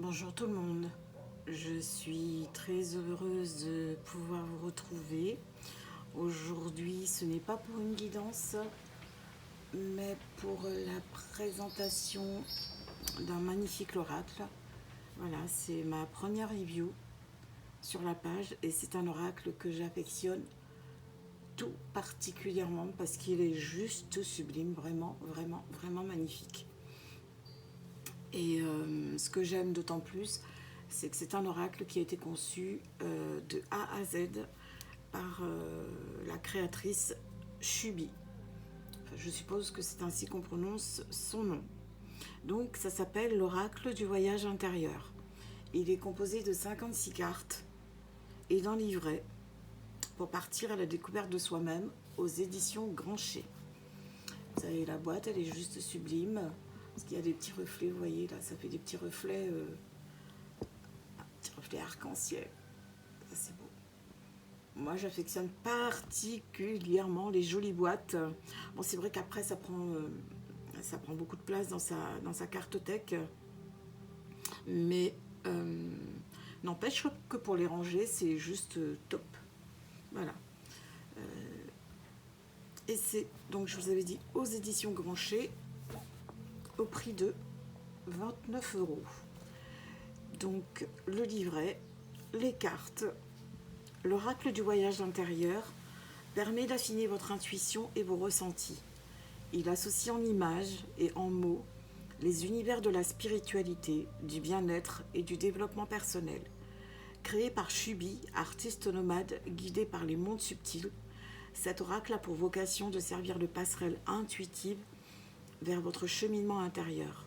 Bonjour tout le monde, je suis très heureuse de pouvoir vous retrouver. Aujourd'hui, ce n'est pas pour une guidance, mais pour la présentation d'un magnifique oracle. Voilà, c'est ma première review sur la page et c'est un oracle que j'affectionne tout particulièrement parce qu'il est juste sublime, vraiment magnifique. Et ce que j'aime d'autant plus, c'est que c'est un oracle qui a été conçu de A à Z par la créatrice Shubi. Enfin, je suppose que c'est ainsi qu'on prononce son nom. Donc ça s'appelle l'oracle du voyage intérieur. Il est composé de 56 cartes et d'un livret pour partir à la découverte de soi-même aux éditions Grancher. Vous savez, la boîte, elle est juste sublime. Parce qu'il y a des petits reflets, vous voyez, là, ça fait des petits reflets arc-en-ciel. Ça, c'est beau. Moi, j'affectionne particulièrement les jolies boîtes. Bon, c'est vrai qu'après, ça prend beaucoup de place dans sa cartothèque. Mais n'empêche que pour les ranger, c'est juste top. Voilà. Et c'est, donc, je vous avais dit, aux éditions Grancher, au prix de 29 €. Donc, le livret, les cartes, l'oracle du voyage intérieur permet d'affiner votre intuition et vos ressentis. Il associe en images et en mots les univers de la spiritualité, du bien-être et du développement personnel. Créé par Shubi, artiste nomade guidé par les mondes subtils, cet oracle a pour vocation de servir de passerelle intuitive vers votre cheminement intérieur.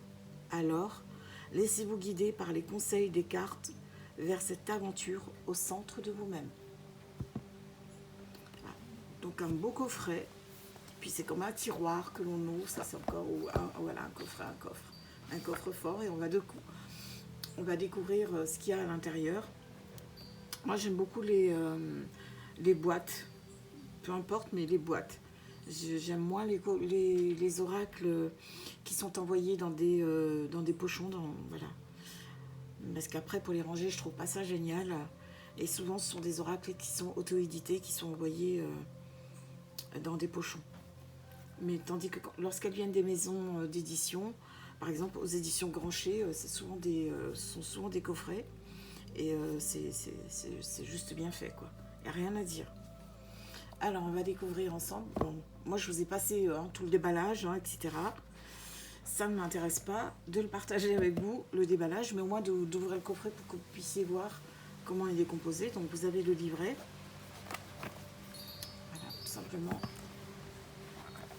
Alors, laissez-vous guider par les conseils des cartes vers cette aventure au centre de vous-même. Voilà. Donc un beau coffret, puis c'est comme un tiroir que l'on ouvre, ça c'est encore voilà, un coffre-fort et on va découvrir ce qu'il y a à l'intérieur. Moi j'aime beaucoup les boîtes, peu importe, mais les boîtes. J'aime moins les oracles qui sont envoyés dans des pochons, voilà. Parce qu'après, pour les ranger, je trouve pas ça génial. Et souvent, ce sont des oracles qui sont auto-édités, qui sont envoyés dans des pochons. Mais tandis que lorsqu'elles viennent des maisons d'édition, par exemple aux éditions Grancher, ce sont souvent des coffrets. Et c'est juste bien fait, quoi. Il n'y a rien à dire. Alors, on va découvrir ensemble. Bon, moi, je vous ai passé tout le déballage, etc. Ça ne m'intéresse pas de le partager avec vous, le déballage, mais au moins d'ouvrir le coffret pour que vous puissiez voir comment il est composé. Donc, vous avez le livret. Voilà, tout simplement.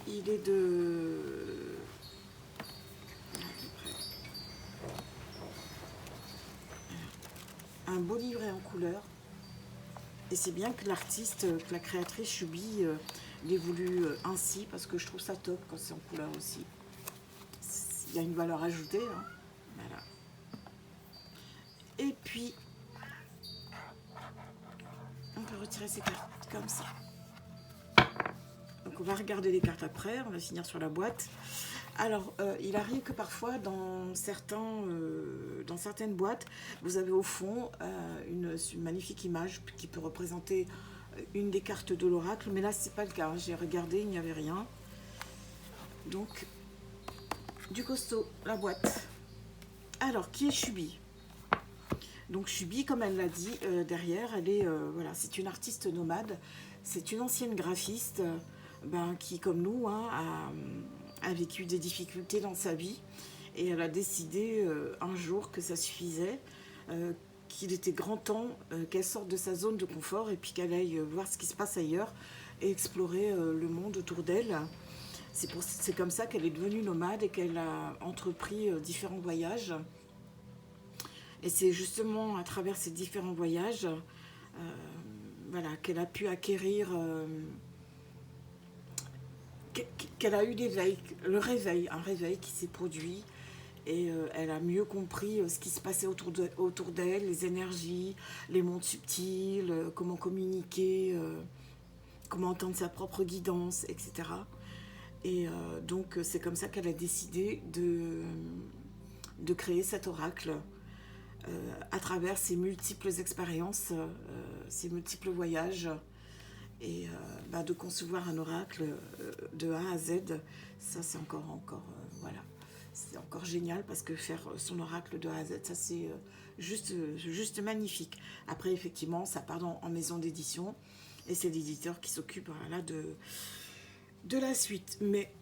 Il est de... un beau livret en couleur. Et c'est bien que l'artiste, que la créatrice Shubi l'ait voulu ainsi, parce que je trouve ça top quand c'est en couleur aussi. Il y a une valeur ajoutée. Hein. Voilà. Et puis, on peut retirer ces cartes comme ça. Donc on va regarder les cartes après, on va finir sur la boîte. Alors, il arrive que parfois, dans certaines boîtes, vous avez au fond une magnifique image qui peut représenter une des cartes de l'oracle, mais là, c'est pas le cas. J'ai regardé, il n'y avait rien. Donc, du costaud, la boîte. Alors, qui est Shubi? Donc, Shubi, comme elle l'a dit derrière, elle est, voilà, c'est une artiste nomade. C'est une ancienne graphiste qui, comme nous, a vécu des difficultés dans sa vie et elle a décidé un jour que ça suffisait, qu'il était grand temps qu'elle sorte de sa zone de confort et puis qu'elle aille voir ce qui se passe ailleurs et explorer le monde autour d'elle. C'est comme ça qu'elle est devenue nomade et qu'elle a entrepris différents voyages. Et c'est justement à travers ces différents voyages voilà, qu'elle a pu acquérir... qu'elle a eu un réveil qui s'est produit et elle a mieux compris ce qui se passait autour d'elle, les énergies, les mondes subtils, comment communiquer, comment entendre sa propre guidance, etc. Et donc c'est comme ça qu'elle a décidé de créer cet oracle à travers ses multiples expériences, ses multiples voyages. Et de concevoir un oracle de A à Z, ça c'est encore voilà, c'est encore génial parce que faire son oracle de A à Z, ça c'est juste magnifique. Après effectivement, ça part en maison d'édition et c'est l'éditeur qui s'occupe voilà, de la suite. Mais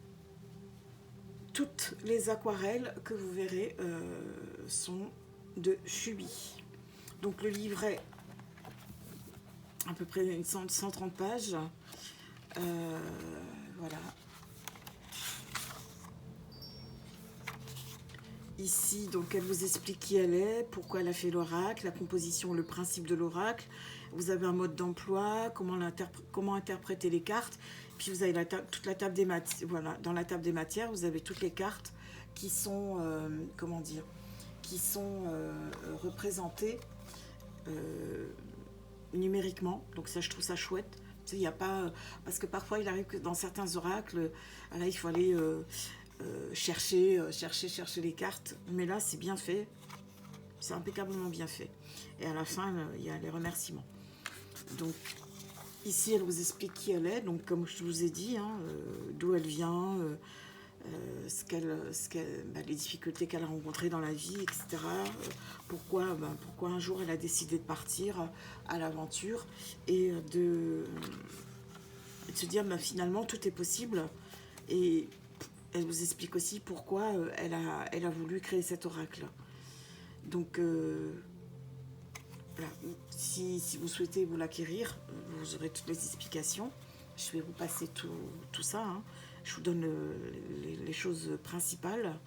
toutes les aquarelles que vous verrez sont de Shubi. Donc le livret, à peu près 130 pages. Voilà. Ici, donc, elle vous explique qui elle est, pourquoi elle a fait l'oracle, la composition, le principe de l'oracle. Vous avez un mode d'emploi, comment interpréter les cartes. Puis vous avez toute la table des matières. Voilà, dans la table des matières, vous avez toutes les cartes qui sont, comment dire, qui sont représentées numériquement. Donc ça, je trouve ça chouette. Il n'y a pas, parce que parfois, il arrive que dans certains oracles, là, il faut aller chercher les cartes. Mais là, c'est bien fait. C'est impeccablement bien fait. Et à la fin, il y a les remerciements. Donc, ici, elle vous explique qui elle est. Donc, comme je vous ai dit, d'où elle vient, les difficultés qu'elle a rencontrées dans la vie, etc. Pourquoi un jour elle a décidé de partir à l'aventure et de se dire finalement tout est possible. Et elle vous explique aussi pourquoi elle a voulu créer cet oracle. Donc voilà, si vous souhaitez vous l'acquérir, vous aurez toutes les explications. Je vais vous passer tout ça. Je vous donne les choses principales.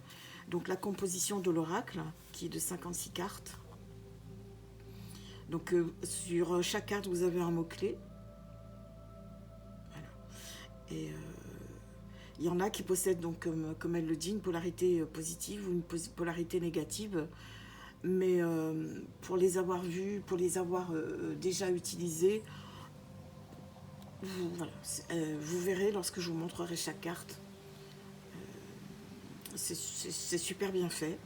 Donc la composition de l'oracle, qui est de 56 cartes. Donc sur chaque carte, vous avez un mot-clé. Voilà. Et il y en a qui possèdent, donc, comme elle le dit, une polarité positive ou une polarité négative. Mais pour les avoir vus, pour les avoir déjà utilisés, vous verrez lorsque je vous montrerai chaque carte. C'est super bien fait.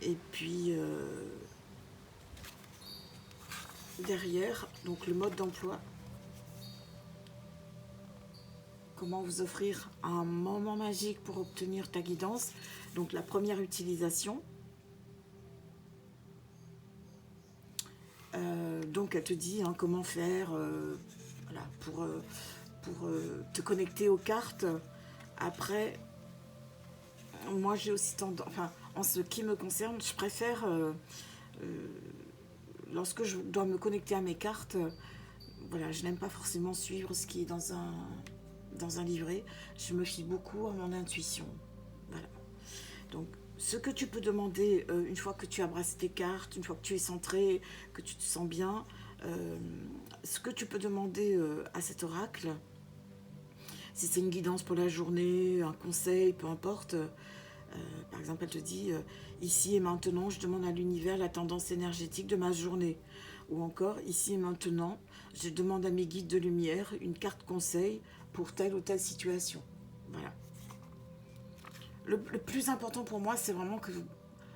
Et puis derrière, donc le mode d'emploi. Comment vous offrir un moment magique pour obtenir ta guidance. Donc la première utilisation. Donc elle te dit comment faire voilà, pour te connecter aux cartes. Après, moi j'ai aussi tendance, enfin en ce qui me concerne, je préfère lorsque je dois me connecter à mes cartes, voilà, je n'aime pas forcément suivre ce qui est dans un livret. Je me fie beaucoup à mon intuition. Voilà. Donc ce que tu peux demander une fois que tu as brassé tes cartes, une fois que tu es centré, que tu te sens bien, ce que tu peux demander à cet oracle, si c'est une guidance pour la journée, un conseil, peu importe. Par exemple, elle te dit ici et maintenant, je demande à l'univers la tendance énergétique de ma journée. Ou encore, ici et maintenant, je demande à mes guides de lumière une carte conseil pour telle ou telle situation. Voilà. Le plus important pour moi, c'est vraiment que,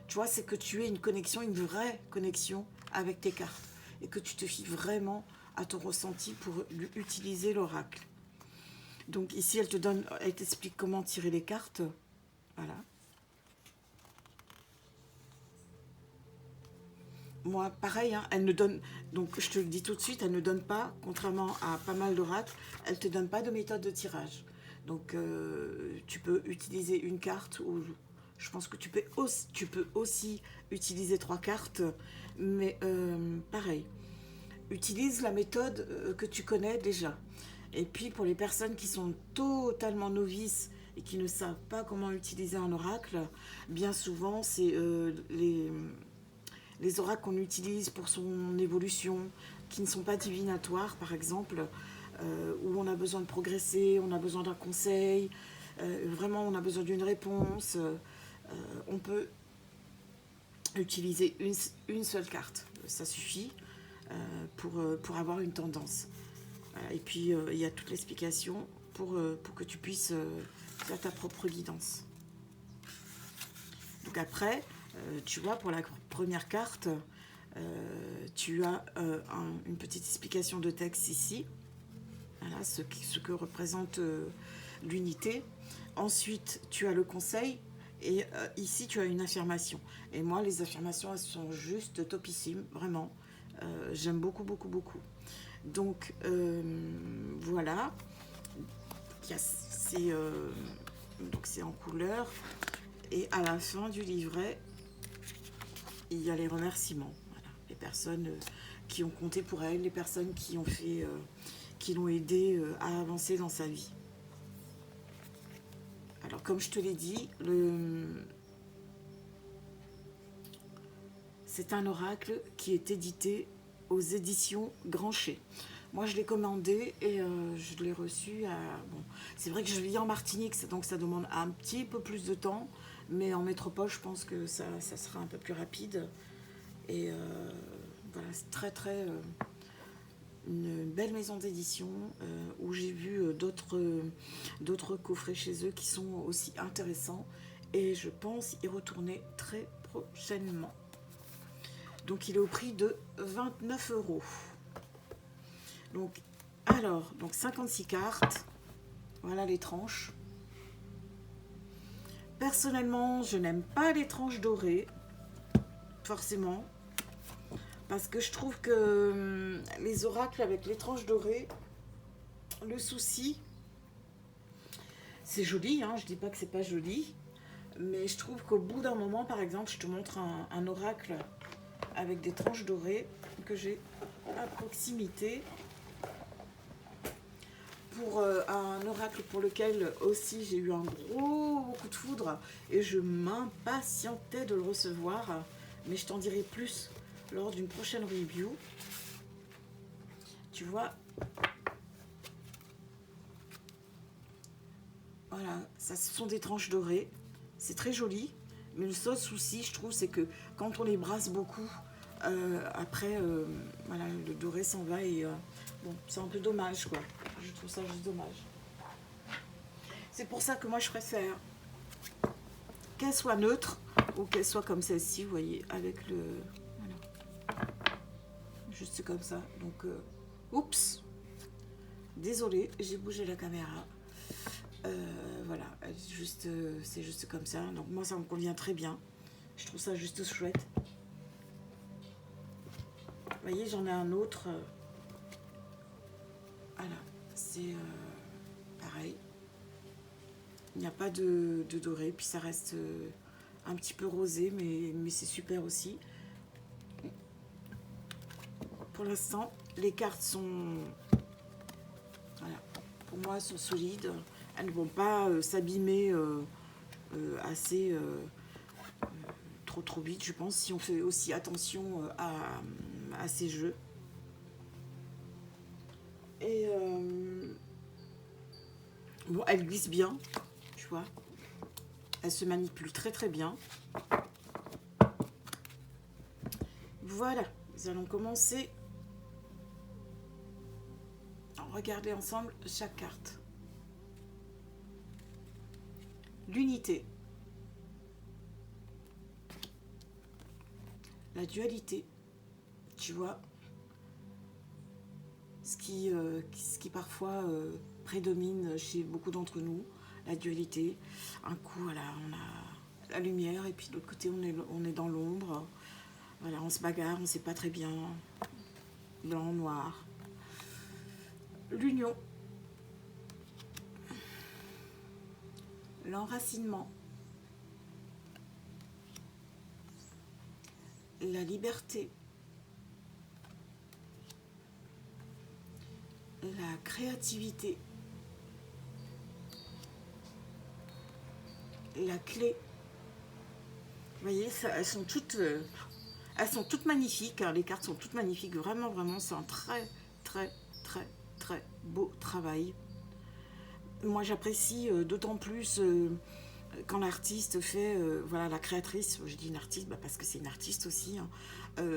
tu vois, c'est que tu aies une connexion, une vraie connexion avec tes cartes. Et que tu te fies vraiment à ton ressenti pour utiliser l'oracle. Donc ici, elle t'explique comment tirer les cartes. Voilà. Moi, pareil, elle ne donne... Donc, je te le dis tout de suite, elle ne donne pas, contrairement à pas mal d'oracles, elle ne te donne pas de méthode de tirage. Donc, tu peux utiliser une carte ou... Je pense que tu peux aussi utiliser 3 cartes, mais pareil. Utilise la méthode que tu connais déjà. Et puis, pour les personnes qui sont totalement novices et qui ne savent pas comment utiliser un oracle, bien souvent, c'est les oracles qu'on utilise pour son évolution, qui ne sont pas divinatoires, par exemple, où on a besoin de progresser, on a besoin d'un conseil, vraiment on a besoin d'une réponse, on peut utiliser une seule carte, ça suffit pour avoir une tendance. Et puis il y a toute l'explication pour que tu puisses faire ta propre guidance. Donc après, tu vois, pour la première carte, Tu as une petite explication de texte ici. Voilà, ce que représente l'unité. Ensuite, tu as le conseil. Et ici, tu as une affirmation. Et moi, les affirmations, elles sont juste topissimes, vraiment. J'aime beaucoup, beaucoup, beaucoup. Donc, voilà. Donc, c'est en couleur. Et à la fin du livret, il y a les remerciements. Voilà. Les personnes qui ont compté pour elle, les personnes qui ont fait, qui l'ont aidé à avancer dans sa vie. Alors, comme je te l'ai dit, c'est un oracle qui est édité aux éditions Grancher. Moi, je l'ai commandé et je l'ai reçu à... Bon, c'est vrai que je vis en Martinique, donc ça demande un petit peu plus de temps. Mais en métropole, je pense que ça sera un peu plus rapide. Et voilà, c'est très... une belle maison d'édition où j'ai vu d'autres coffrets chez eux qui sont aussi intéressants. Et je pense y retourner très prochainement. Donc, il est au prix de 29 €. Donc, alors, 56 cartes. Voilà les tranches. Personnellement, je n'aime pas les tranches dorées, forcément, parce que je trouve que les oracles avec les tranches dorées, le souci, c'est joli, hein, je dis pas que c'est pas joli, mais je trouve qu'au bout d'un moment, par exemple, je te montre un oracle avec des tranches dorées que j'ai à proximité. Pour un oracle pour lequel aussi j'ai eu un gros coup de foudre et je m'impatientais de le recevoir, mais je t'en dirai plus lors d'une prochaine review. Tu vois, voilà, ça ce sont des tranches dorées, c'est très joli, mais le seul souci, je trouve, c'est que quand on les brasse beaucoup, après, voilà, le doré s'en va et bon, c'est un peu dommage, quoi. Je trouve ça juste dommage. C'est pour ça que moi, je préfère qu'elle soit neutre ou qu'elle soit comme celle-ci, vous voyez, avec le... Voilà. Juste comme ça. Donc, oups. Désolée, j'ai bougé la caméra. Voilà, c'est juste comme ça. Donc moi, ça me convient très bien. Je trouve ça juste chouette. Vous voyez, j'en ai un autre. Voilà, c'est pareil. Il n'y a pas de doré, puis ça reste un petit peu rosé, mais c'est super aussi. Pour l'instant, les cartes sont... Voilà, pour moi, sont solides. Elles ne vont pas s'abîmer assez trop vite, je pense, si on fait aussi attention à ces jeux. Et bon, elle glisse bien, tu vois. Elle se manipule très bien. Voilà, nous allons commencer à regarder ensemble chaque carte. L'unité. La dualité. Tu vois, ce qui parfois prédomine chez beaucoup d'entre nous, la dualité. Un coup, voilà, on a la lumière et puis de l'autre côté, on est dans l'ombre. Voilà, on se bagarre, on ne sait pas très bien. Blanc, noir. L'union. L'enracinement. La liberté. La créativité. La clé. Vous voyez, elles sont toutes magnifiques. Hein, les cartes sont toutes magnifiques. Vraiment, c'est un très beau travail. Moi, j'apprécie d'autant plus quand l'artiste fait, voilà, la créatrice, je dis une artiste parce que c'est une artiste aussi, hein,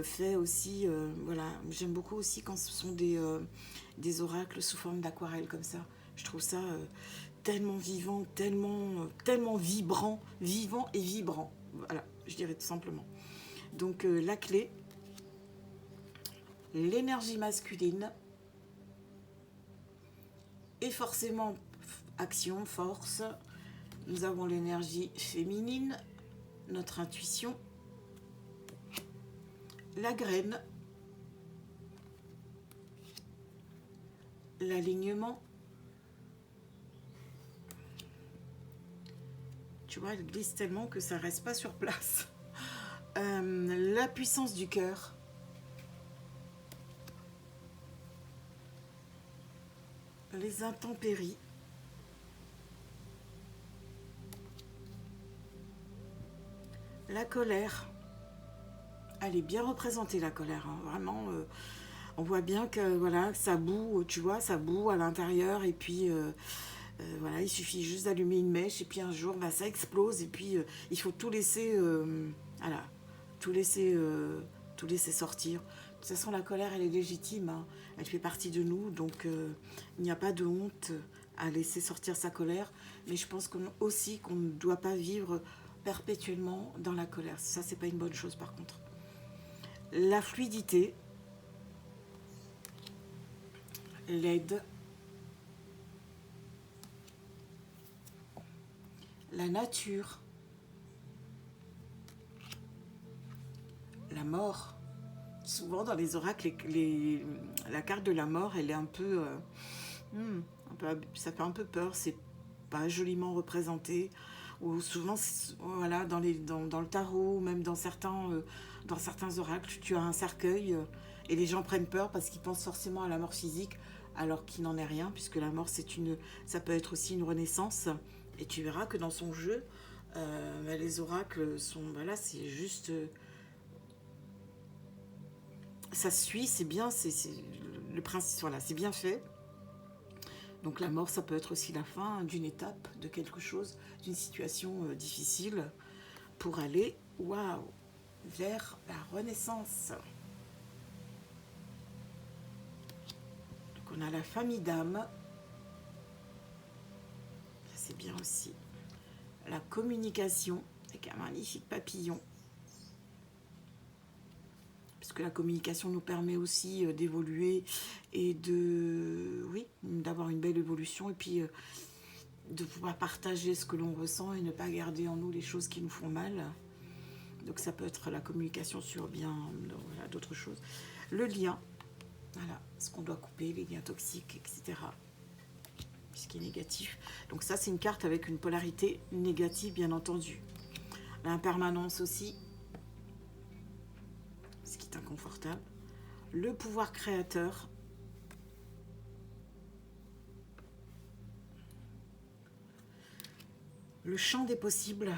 fait aussi, voilà, j'aime beaucoup aussi quand ce sont des oracles sous forme d'aquarelle comme ça. Je trouve ça tellement vivant, tellement vibrant, vivant et vibrant. Voilà, je dirais tout simplement. Donc la clé, l'énergie masculine et forcément action, force. Nous avons l'énergie féminine, notre intuition, la graine, l'alignement. Tu vois, elle glisse tellement que ça reste pas sur place. La puissance du cœur. Les intempéries. La colère. Elle est bien représentée, la colère, hein. Vraiment, on voit bien que voilà, ça bout, tu vois, ça bout à l'intérieur. Et puis, voilà, il suffit juste d'allumer une mèche. Et puis un jour, bah, ça explose. Et puis, il faut tout laisser, voilà, tout laisser sortir. De toute façon, la colère, elle est légitime, hein. Elle fait partie de nous. Donc, il n'y a pas de honte à laisser sortir sa colère. Mais je pense aussi qu'on ne doit pas vivre perpétuellement dans la colère. Ça, c'est pas une bonne chose, par contre. La fluidité, l'aide, la nature, la mort. Souvent dans les oracles, la carte de la mort, elle est un peu, ça fait un peu peur, c'est pas joliment représenté. Ou souvent, voilà, dans le tarot, ou même dans certains oracles, tu as un cercueil et les gens prennent peur parce qu'ils pensent forcément à la mort physique, alors qu'il n'en est rien, puisque la mort, ça peut être aussi une renaissance. Et tu verras que dans son jeu, les oracles sont, voilà, c'est juste, ça suit, c'est bien, c'est le principe, voilà, c'est bien fait. Donc la mort, ça peut être aussi la fin d'une étape, de quelque chose, d'une situation difficile, pour aller, waouh, vers la renaissance. Donc on a la famille d'âme, ça c'est bien aussi. La communication, avec un magnifique papillon. Parce que la communication nous permet aussi d'évoluer et d'avoir une belle évolution. Et puis de pouvoir partager ce que l'on ressent et ne pas garder en nous les choses qui nous font mal. Donc ça peut être la communication sur bien voilà, d'autres choses. Le lien, voilà, ce qu'on doit couper, les liens toxiques, etc. Ce qui est négatif. Donc ça, c'est une carte avec une polarité négative, bien entendu. L'impermanence aussi, ce qui est inconfortable. Le pouvoir créateur. Le champ des possibles.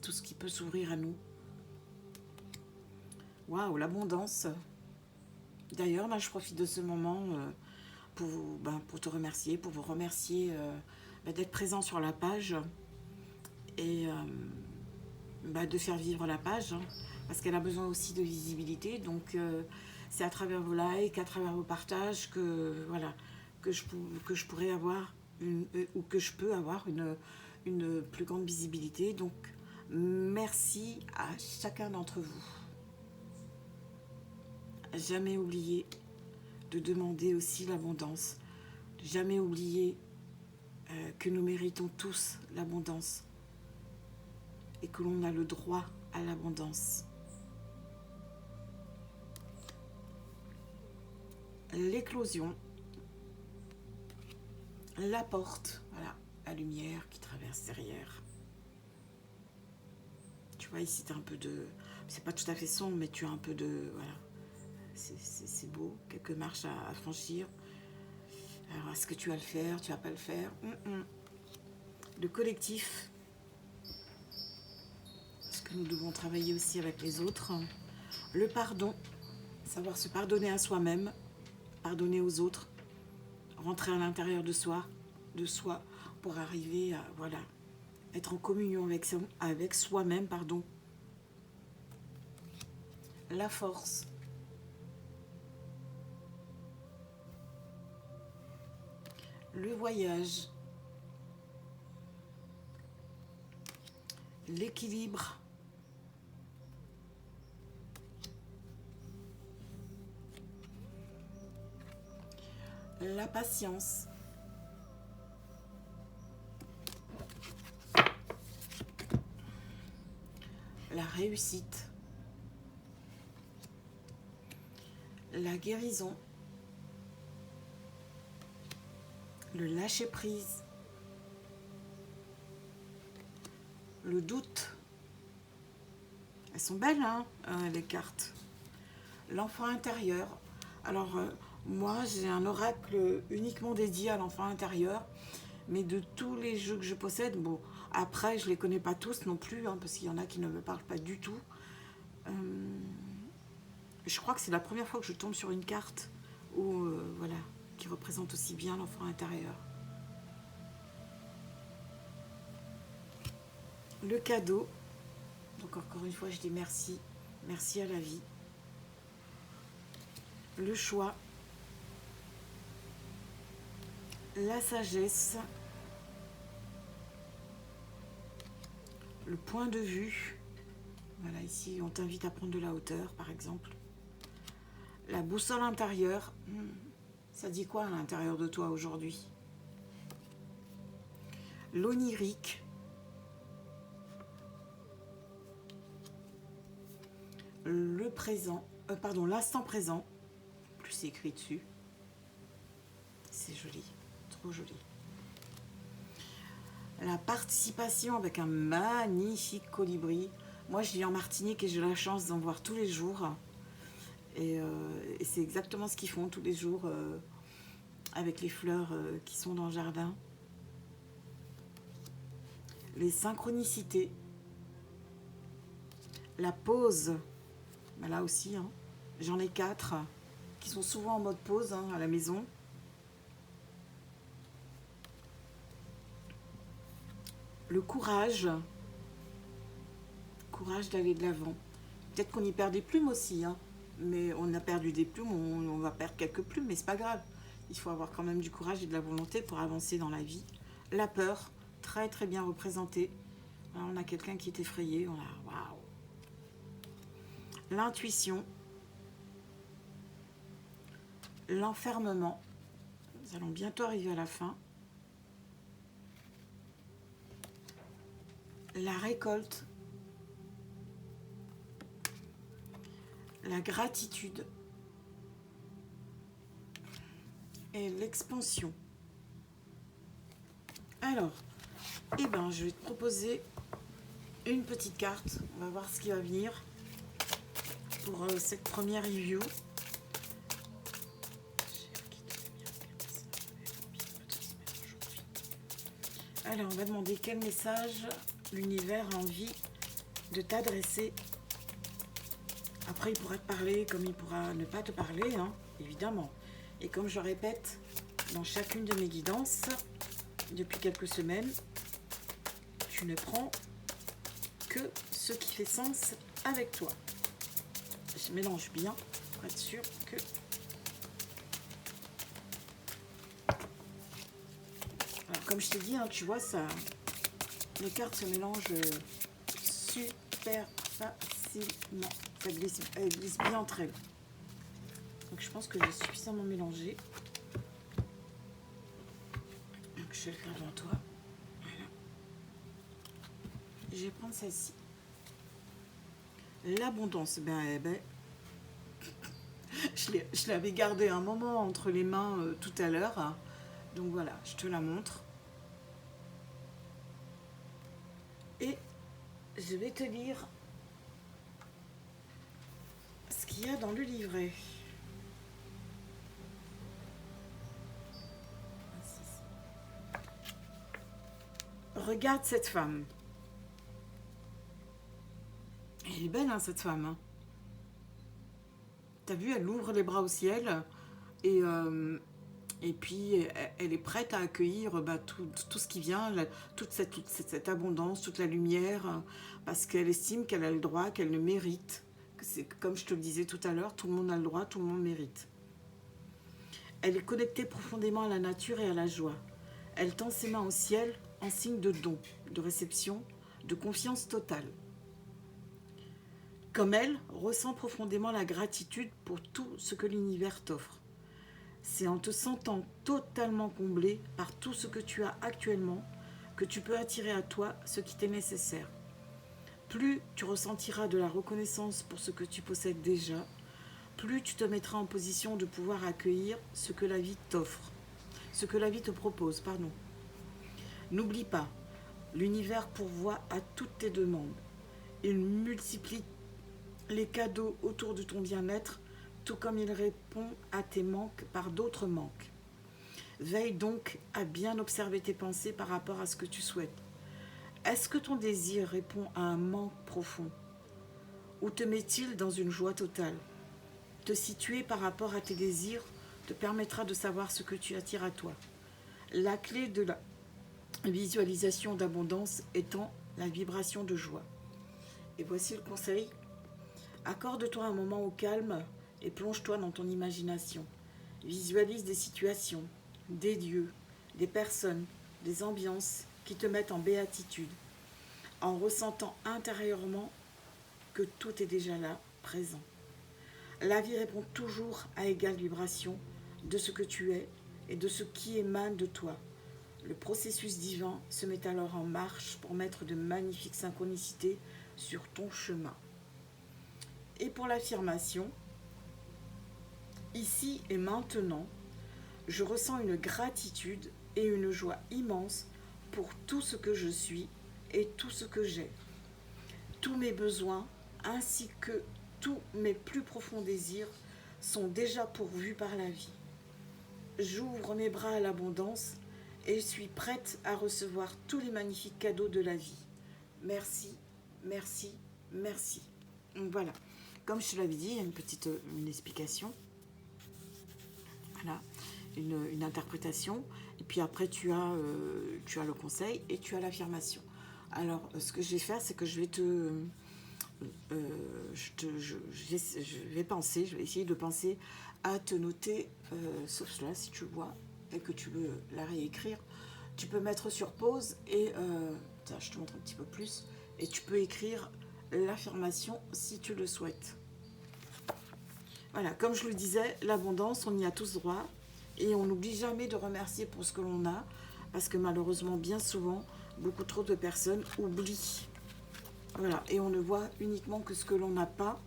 Tout ce qui peut s'ouvrir à nous. Waouh, l'abondance. D'ailleurs, là, je profite de ce moment pour te remercier, pour vous remercier d'être présent sur la page et de faire vivre la page, hein, parce qu'elle a besoin aussi de visibilité. Donc, c'est à travers vos likes, à travers vos partages que, voilà, que je pourrais avoir ou que je peux avoir une plus grande visibilité. Donc, merci à chacun d'entre vous. Jamais oublier de demander aussi l'abondance. Jamais oublier que nous méritons tous l'abondance et que l'on a le droit à l'abondance. L'éclosion, la porte, voilà, la lumière qui traverse derrière. Tu vois, ici, tu as un peu de... C'est pas tout à fait sombre, mais tu as un peu de... Voilà, c'est beau, quelques marches à franchir. Alors, est-ce que tu vas le faire, tu vas pas le faire? Le collectif, parce que nous devons travailler aussi avec les autres. Le pardon, savoir se pardonner à soi-même, pardonner aux autres, rentrer à l'intérieur de soi pour arriver à, voilà, être en communion avec soi-même, pardon. La force. Le voyage. L'équilibre. la patience, la réussite, la guérison, le lâcher-prise, le doute. Elles sont belles, hein, les cartes. L'enfant intérieur. Alors, moi, j'ai un oracle uniquement dédié à l'enfant intérieur. Mais de tous les jeux que je possède, bon, après, je ne les connais pas tous non plus, hein, parce qu'il y en a qui ne me parlent pas du tout. Je crois que c'est la première fois que je tombe sur une carte où, voilà, qui représente aussi bien l'enfant intérieur. Le cadeau. Donc encore une fois, je dis merci. Merci à la vie. Le choix. La sagesse. Le point de vue. Voilà, ici, on t'invite à prendre de la hauteur, par exemple. La boussole intérieure. Ça dit quoi à l'intérieur de toi aujourd'hui? L'onirique. Le présent. Pardon, l'instant présent. Plus c'est écrit dessus. C'est joli. Trop joli. La participation avec un magnifique colibri. Moi, je vis en Martinique et j'ai la chance d'en voir tous les jours. Et c'est exactement ce qu'ils font tous les jours avec les fleurs qui sont dans le jardin. Les synchronicités. La pause. Ben là aussi, hein, j'en ai 4 qui sont souvent en mode pause, hein, à la maison. Le courage. Courage d'aller de l'avant. Peut-être qu'on y perd des plumes aussi, hein, mais on a perdu des plumes, on va perdre quelques plumes, mais c'est pas grave. Il faut avoir quand même du courage et de la volonté pour avancer dans la vie. La peur, très très bien représentée. Alors, on a quelqu'un qui est effrayé, on a waouh. L'intuition, l'enfermement. Nous allons bientôt arriver à la fin. La récolte, la gratitude et l'expansion. Alors, eh ben, je vais te proposer une petite carte. On va voir ce qui va venir pour cette première review. Alors, on va demander quel message l'univers a envie de t'adresser. Après, il pourra te parler comme il pourra ne pas te parler, hein, évidemment. Et comme je répète dans chacune de mes guidances, depuis quelques semaines, tu ne prends que ce qui fait sens avec toi. Je mélange bien pour être sûr que... Alors, comme je t'ai dit, hein, tu vois, ça, les cartes se mélangent super facilement. Ça glisse, elles glissent bien entre elles. Donc je pense que j'ai suffisamment mélangé. Donc je vais le faire devant toi. Voilà. Je vais prendre celle-ci. L'abondance. Je l'avais gardée un moment entre les mains tout à l'heure. Donc voilà, je te la montre. Et je vais te lire ce qu'il y a dans le livret. Regarde cette femme. Elle est belle, hein, cette femme. Hein. T'as vu, elle ouvre les bras au ciel et puis elle est prête à accueillir tout ce qui vient, toute cette abondance, toute la lumière, parce qu'elle estime qu'elle a le droit, qu'elle le mérite. C'est comme je te le disais tout à l'heure, tout le monde a le droit, tout le monde mérite. Elle est connectée profondément à la nature et à la joie. Elle tend ses mains au ciel en signe de don, de réception, de confiance totale. Comme elle, ressent profondément la gratitude pour tout ce que l'univers t'offre. C'est en te sentant totalement comblé par tout ce que tu as actuellement que tu peux attirer à toi ce qui t'est nécessaire. Plus tu ressentiras de la reconnaissance pour ce que tu possèdes déjà, plus tu te mettras en position de pouvoir accueillir ce que la vie t'offre, ce que la vie te propose, pardon. N'oublie pas, l'univers pourvoit à toutes tes demandes. Il multiplie les cadeaux autour de ton bien-être, tout comme il répond à tes manques par d'autres manques. Veille donc à bien observer tes pensées par rapport à ce que tu souhaites. Est-ce que ton désir répond à un manque profond? Ou te met-il dans une joie totale? Te situer par rapport à tes désirs te permettra de savoir ce que tu attires à toi. La clé de la visualisation d'abondance étant la vibration de joie. Et voici le conseil. Accorde-toi un moment au calme et plonge-toi dans ton imagination. Visualise des situations, des lieux, des personnes, des ambiances qui te mettent en béatitude, en ressentant intérieurement que tout est déjà là, présent. La vie répond toujours à égale vibration de ce que tu es et de ce qui émane de toi. Le processus divin se met alors en marche pour mettre de magnifiques synchronicités sur ton chemin. Et pour l'affirmation, ici et maintenant, je ressens une gratitude et une joie immense pour tout ce que je suis et tout ce que j'ai. Tous mes besoins ainsi que tous mes plus profonds désirs sont déjà pourvus par la vie. J'ouvre mes bras à l'abondance et je suis prête à recevoir tous les magnifiques cadeaux de la vie. Merci, merci, merci. Donc voilà, comme je te l'avais dit, il y a une explication. Voilà, une interprétation. Et puis après, tu as le conseil et tu as l'affirmation. Alors, ce que je vais faire, c'est que je vais je vais essayer de penser à te noter, sauf cela, si tu le vois et que tu veux la réécrire, tu peux mettre sur pause et je te montre un petit peu plus et tu peux écrire l'affirmation si tu le souhaites. Voilà, comme je le disais, l'abondance, on y a tous droit et on n'oublie jamais de remercier pour ce que l'on a parce que malheureusement, bien souvent, beaucoup trop de personnes oublient. Voilà, et on ne voit uniquement que ce que l'on n'a pas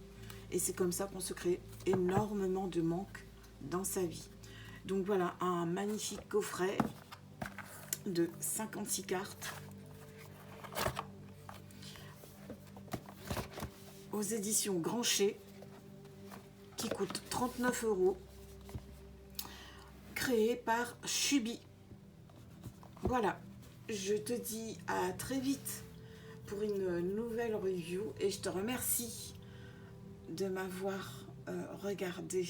et c'est comme ça qu'on se crée énormément de manques dans sa vie. Donc voilà, un magnifique coffret de 56 cartes aux éditions Grancher qui coûte 39 €, créé par Chubi. Voilà, je te dis à très vite pour une nouvelle review et je te remercie de m'avoir regardé